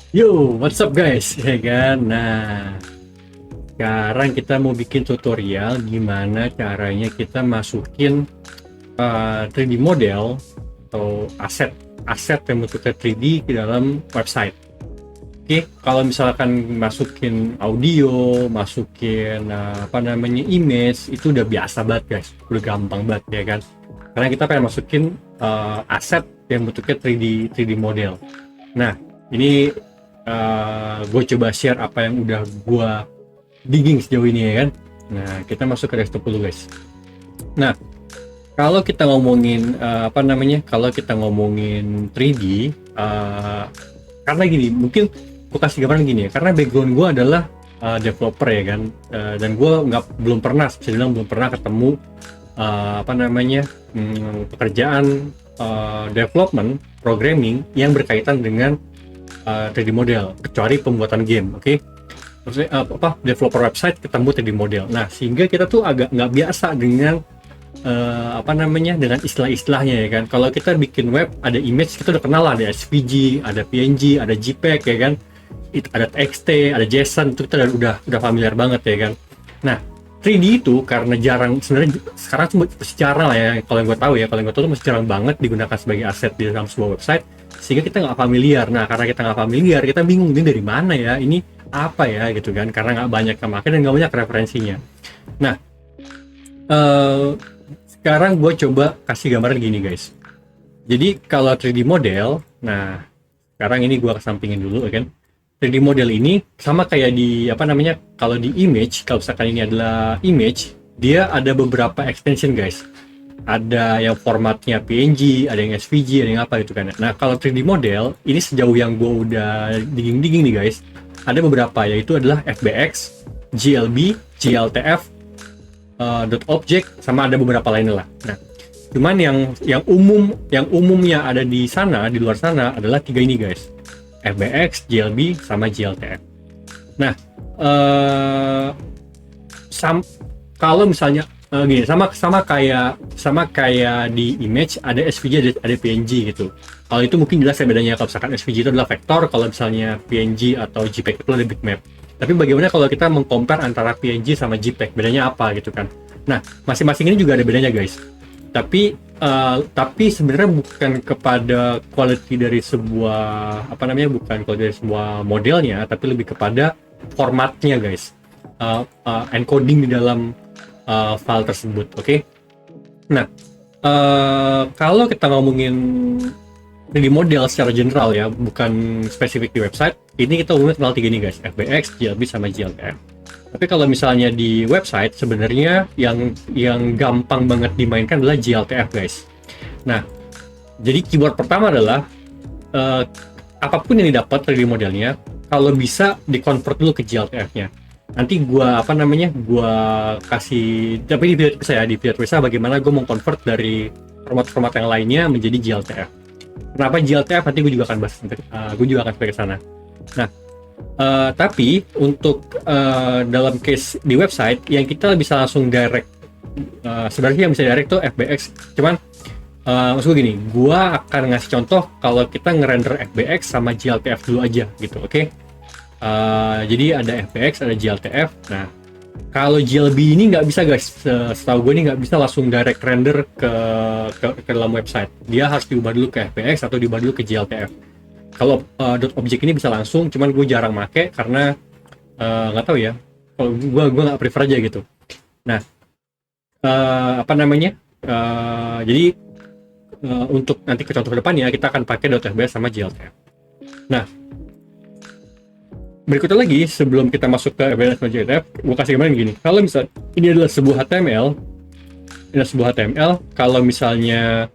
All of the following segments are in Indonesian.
Yo, what's up guys? Ya kan? Nah, sekarang kita mau bikin tutorial gimana caranya kita masukin 3D model atau aset yang bentuknya 3D ke dalam website. Oke, kalau misalkan masukin audio, masukin image, itu udah biasa banget guys, udah gampang banget ya kan? Karena kita pengen masukin aset yang bentuknya 3D model. Nah, ini gue coba share apa yang udah gue digging sejauh ini ya kan. Nah, kita masuk ke desktop dulu guys. Nah, kalau kita ngomongin kalau kita ngomongin 3D, karena gini, mungkin gue kasih gambaran gini ya, karena background gue adalah developer ya kan. Dan gue belum pernah, bisa bilang belum pernah ketemu pekerjaan development programming yang berkaitan dengan 3D model, kecuali pembuatan game. Oke, maksudnya developer website ketemu 3D model. Nah, sehingga kita tuh agak nggak biasa dengan dengan istilah-istilahnya ya kan. Kalau kita bikin web ada image, kita udah kenal lah, ada SVG, ada PNG, ada JPEG ya kan, ada TXT, ada JSON, itu kita udah familiar banget ya kan. Nah, 3D itu karena jarang, sebenarnya sekarang cuma sejarah lah ya, kalau yang gue tahu ya, kalau yang gue tahu itu masih jarang banget digunakan sebagai aset di dalam sebuah website, sehingga kita nggak familiar. Nah, karena kita nggak familiar, kita bingung ini dari mana ya, ini apa ya gitu kan, karena nggak banyak yang pakai dan nggak banyak referensinya. Nah, eh, sekarang gue coba kasih gambaran gini guys. Jadi kalau 3D model, nah sekarang ini gue kesampingin dulu ya kan. 3D model ini sama kayak di kalau di image, kalau misalkan ini adalah image, dia ada beberapa extension guys. Ada yang formatnya PNG, ada yang SVG, ada yang apa gitu kan. Nah, kalau 3D model ini sejauh yang gue udah digging nih guys, ada beberapa, yaitu adalah FBX, GLB, GLTF, .object, sama ada beberapa lainnya lah. Nah, cuman yang umumnya ada di sana, di luar sana, adalah tiga ini guys: FBX, GLB, sama GLTF. Nah, eh kalau misalnya gini, sama kayak di image ada SVG, ada PNG gitu. Kalau itu mungkin jelas ya bedanya. Kalau misalkan SVG itu adalah vektor, kalau misalnya PNG atau JPEG itu adalah bitmap. Tapi bagaimana kalau kita mengcompare antara PNG sama JPEG, bedanya apa gitu kan? Nah, masing-masing ini juga ada bedanya guys. Tapi sebenarnya bukan kepada quality dari sebuah bukan quality dari sebuah modelnya, tapi lebih kepada formatnya guys. Encoding di dalam file tersebut. Oke. Nah, kalau kita ngomongin 3D model secara general ya, bukan spesifik di website, ini kita umumnya kenal tiga ini guys: FBX, GLB, sama GLTF. Tapi kalau misalnya di website, sebenarnya yang gampang banget dimainkan adalah GLTF guys. Nah, jadi keyword pertama adalah apapun yang didapat 3D modelnya, kalau bisa di-convert dulu ke GLTF-nya. Nanti gua kasih, tapi di video tulisnya bagaimana gue mau convert dari format-format yang lainnya menjadi GLTF. Kenapa GLTF, nanti gue juga akan bahas, gue juga akan sampai ke sana. Nah, tapi untuk dalam case di website yang kita bisa langsung direct, sebenarnya yang bisa direct tuh FBX. Cuman maksud gue gini, gue akan ngasih contoh kalau kita ngerender FBX sama GLTF dulu aja gitu, oke? Jadi ada FBX, ada GLTF. Nah, kalau GLB ini nggak bisa guys, setahu gue ini nggak bisa langsung direct render ke dalam website. Dia harus diubah dulu ke FBX atau diubah dulu ke GLTF. Kalau .object ini bisa langsung, cuman gue jarang make karena nggak tahu ya. Kalau gue nggak prefer aja gitu. Nah, jadi untuk nanti ke contoh depannya kita akan pakai .fbs sama GLTF. Nah, berikutnya lagi, sebelum kita masuk ke FBS sama GLTF, gue kasih gambaran gini. Kalau misal ini adalah sebuah HTML, kalau misalnya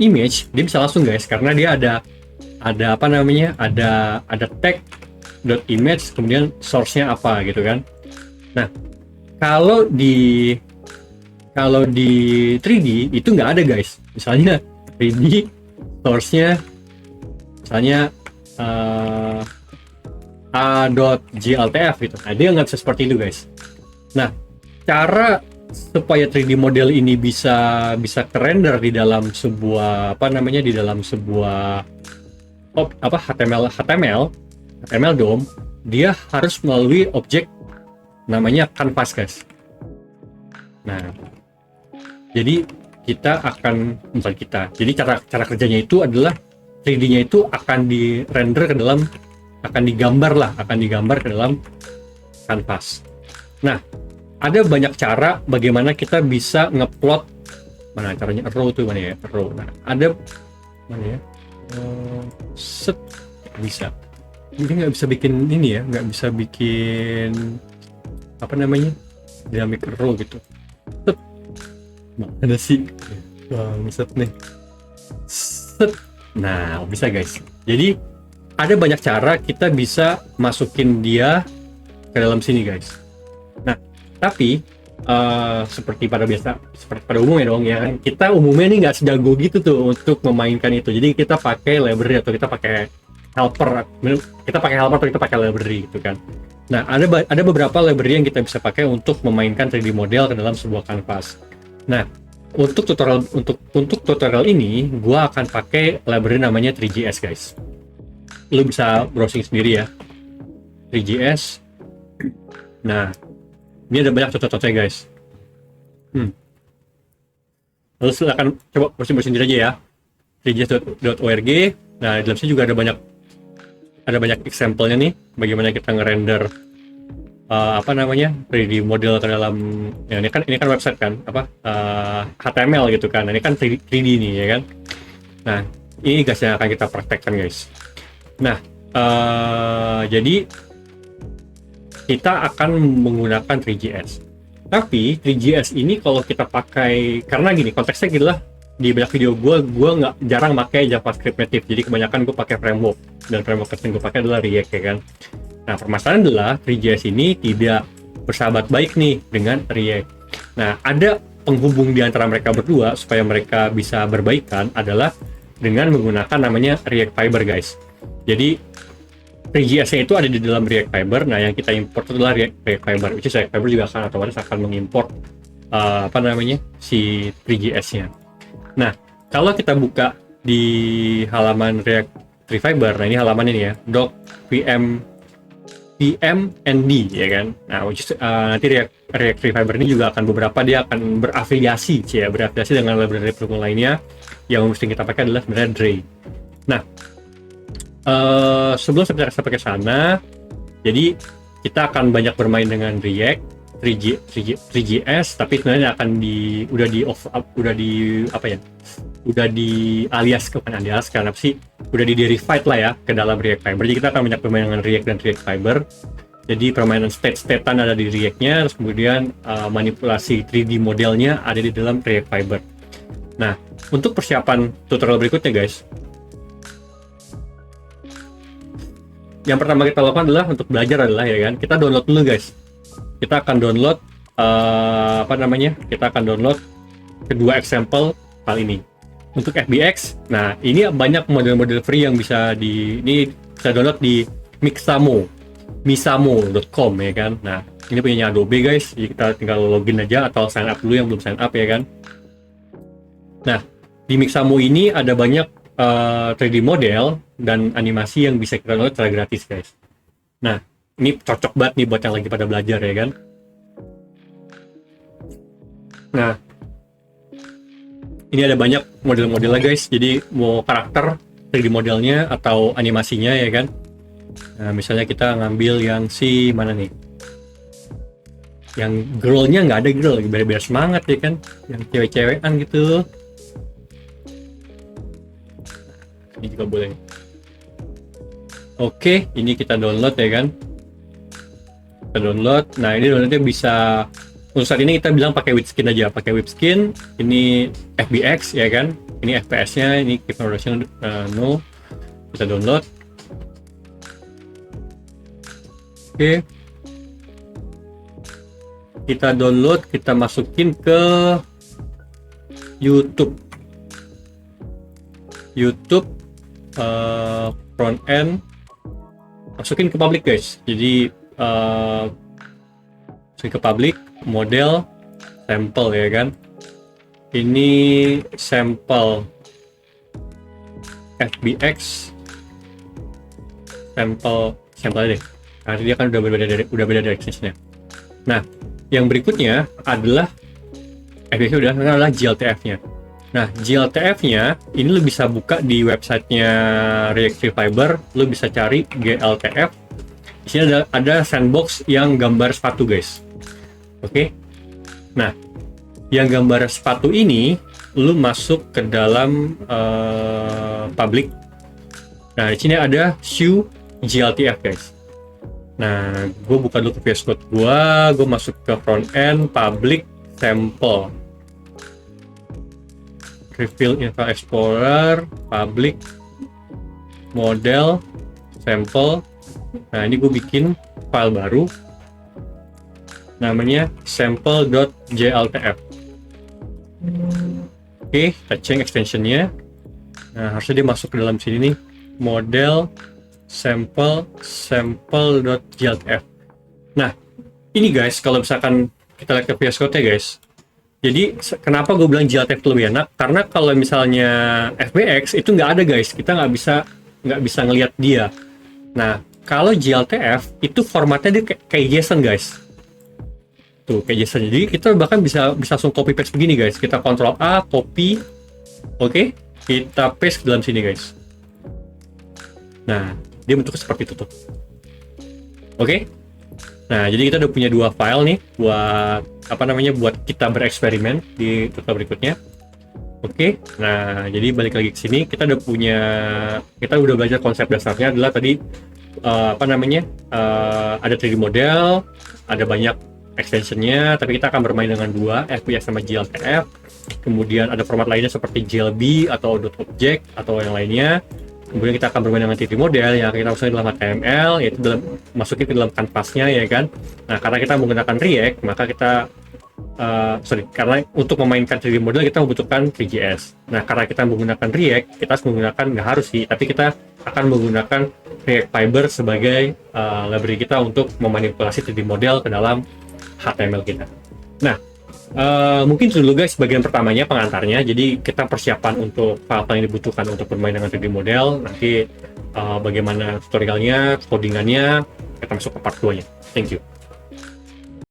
image, dia bisa langsung guys, karena dia ada tag .image, kemudian source-nya apa gitu kan. Nah, kalau di 3D itu nggak ada guys. Misalnya 3D source-nya misalnya a.gltf gitu. Nah, dia nggak bisa seperti itu guys. Nah, cara supaya 3D model ini bisa bisa render di dalam sebuah apa namanya di dalam sebuah HTML DOM, dia harus melalui objek namanya canvas, guys. Nah, jadi jadi cara kerjanya itu adalah 3D-nya itu akan digambar ke dalam canvas. Nah, ada banyak cara bagaimana kita bisa ngeplot. Mana caranya? Row tuh mana ya? Row. Nah, ada mana ya? Set bisa. Jadi nggak bisa bikin ini ya, nggak bisa bikin apa namanya? Dynamic row gitu. Set. Mana sih? Set nih. Set. Nah, bisa guys. Jadi ada banyak cara kita bisa masukin dia ke dalam sini, guys. Nah, tapi seperti pada umumnya dong ya kan, kita umumnya nih nggak sejago gitu tuh untuk memainkan itu. Jadi kita pakai library atau kita pakai helper atau kita pakai library gitu kan. Nah, ada beberapa library yang kita bisa pakai untuk memainkan 3D model ke dalam sebuah canvas. Nah, untuk tutorial ini gua akan pakai library namanya 3GS, guys. Lu bisa browsing sendiri ya, 3GS. Nah, ini ada banyak contoh-contohnya, guys. Lalu silakan coba browsing sendiri aja ya, 3gs.org. Nah, di dalam sini juga ada banyak example-nya nih, bagaimana kita ngerender 3D model ke dalam ya, ini kan website kan, HTML gitu kan. Nah, ini kan 3D nih ya kan. Nah, ini guys yang akan kita praktekkan, guys. Nah, jadi kita akan menggunakan 3GS. Tapi 3GS ini kalau kita pakai, karena gini, konteksnya gitu lah, di banyak video gue jarang pakai JavaScript native. Jadi kebanyakan gue pakai framework, dan framework yang gue pakai adalah React ya kan. Nah, permasalahan adalah 3GS ini tidak bersahabat baik nih dengan React. Nah, ada penghubung di antara mereka berdua supaya mereka bisa berbaikan adalah dengan menggunakan namanya React Fiber, guys. Jadi 3GS-nya itu ada di dalam React Fiber. Nah, yang kita import adalah React Fiber. Which is React Fiber juga otomatis akan mengimport si 3GS-nya. Nah, kalau kita buka di halaman React Fiber, nah ini halaman ini ya, doc pmnd ya kan. Nah, nanti React Fiber ini juga akan dia akan berafiliasi dengan library plugin lainnya. Yang mesti kita pakai adalah sebenarnya Dray. Nah, sebelum saya pakai sana, jadi kita akan banyak bermain dengan React 3GS, tapi sebenarnya akan udah di derived lah ya ke dalam React Fiber. Jadi kita akan banyak bermain dengan React dan React Fiber. Jadi permainan state-statean ada di React-nya, terus kemudian manipulasi 3D modelnya ada di dalam React Fiber. Nah, untuk persiapan tutorial berikutnya, guys, yang pertama kita lakukan adalah untuk belajar adalah ya kan, kita download dulu, guys. Kita akan download kedua example file ini. Untuk FBX, nah ini banyak model-model free yang bisa download di misamo.com ya kan. Nah, ini punyanya Adobe, guys. Jadi kita tinggal login aja atau sign up dulu yang belum sign up ya kan. Nah, di Mixamo ini ada banyak 3D model dan animasi yang bisa kita download secara gratis, guys. Nah, ini cocok banget nih buat yang lagi pada belajar ya kan. Nah, ini ada banyak model-modelnya, guys. Jadi mau karakter 3D modelnya atau animasinya ya kan. Nah, misalnya kita ngambil yang mana nih? Yang girl-nya nggak ada girl, biar semangat ya kan. Yang cewek-cewekan gitu. Ini juga boleh. Oke, ini kita download ya kan. Kita download. Nah, ini downloadnya bisa, untuk saat ini kita bilang pakai with skin aja, pakai with skin. Ini FBX ya kan. Ini FPS-nya, ini keep version no. Kita download. Oke. Kita download, kita masukin ke YouTube front end, masukin ke public, guys. Jadi masukin ke public model, sampel ya kan. Ini sampel FBX, sampel deh. Karena dia kan udah beda dari extensionnya. Nah, yang berikutnya adalah FBX adalah GLTF-nya. Nah, GLTF-nya ini lo bisa buka di websitenya React Fiber, lo bisa cari GLTF. Di sini ada sandbox yang gambar sepatu, guys. Oke. Nah, yang gambar sepatu ini lo masuk ke dalam public. Nah, di sini ada shoe GLTF, guys. Nah, gue buka dulu ke VS Code gue masuk ke front end, public, sample. Reveal Info Explorer, public, model, sample. Nah, ini gue bikin file baru namanya sample.jltf. Oke, kita cek extensionnya. Nah, harusnya dia masuk ke dalam sini nih, model, sample.jltf. Nah, ini guys, kalau misalkan kita lihat ke VS Code ya guys. Jadi kenapa gue bilang GLTF lebih enak? Karena kalau misalnya FBX itu nggak ada guys, kita nggak bisa ngelihat dia. Nah, kalau GLTF itu formatnya dia kayak JSON guys. Tuh kayak JSON. Jadi kita bahkan bisa langsung copy paste begini guys. Kita Ctrl A, copy, oke, kita paste ke dalam sini guys. Nah, dia bentuknya seperti itu tuh. Oke. Nah, jadi kita udah punya dua file nih buat buat kita bereksperimen di tutorial berikutnya. Oke. Nah, jadi balik lagi ke sini, kita udah belajar konsep dasarnya adalah tadi ada 3D model, ada banyak extensionnya, tapi kita akan bermain dengan dua, FBX sama GLTF. Kemudian ada format lainnya seperti GLB atau .object atau yang lainnya. Kemudian kita akan bermain dengan 3D model yang kita masukkan dalam HTML, yaitu masukin ke dalam kanvasnya ya kan. Nah, karena kita menggunakan React, maka kita karena untuk memainkan 3D model kita membutuhkan 3JS. Nah, karena kita menggunakan React, kita harus menggunakan, nggak harus sih, tapi kita akan menggunakan React Fiber sebagai library kita untuk memanipulasi 3D model ke dalam HTML kita. Nah, mungkin itu dulu guys bagian pertamanya, pengantarnya. Jadi kita persiapan untuk file-file yang dibutuhkan untuk bermain dengan 3D model. Nanti bagaimana tutorialnya, codingannya, kita masuk ke part 2 nya. Thank you.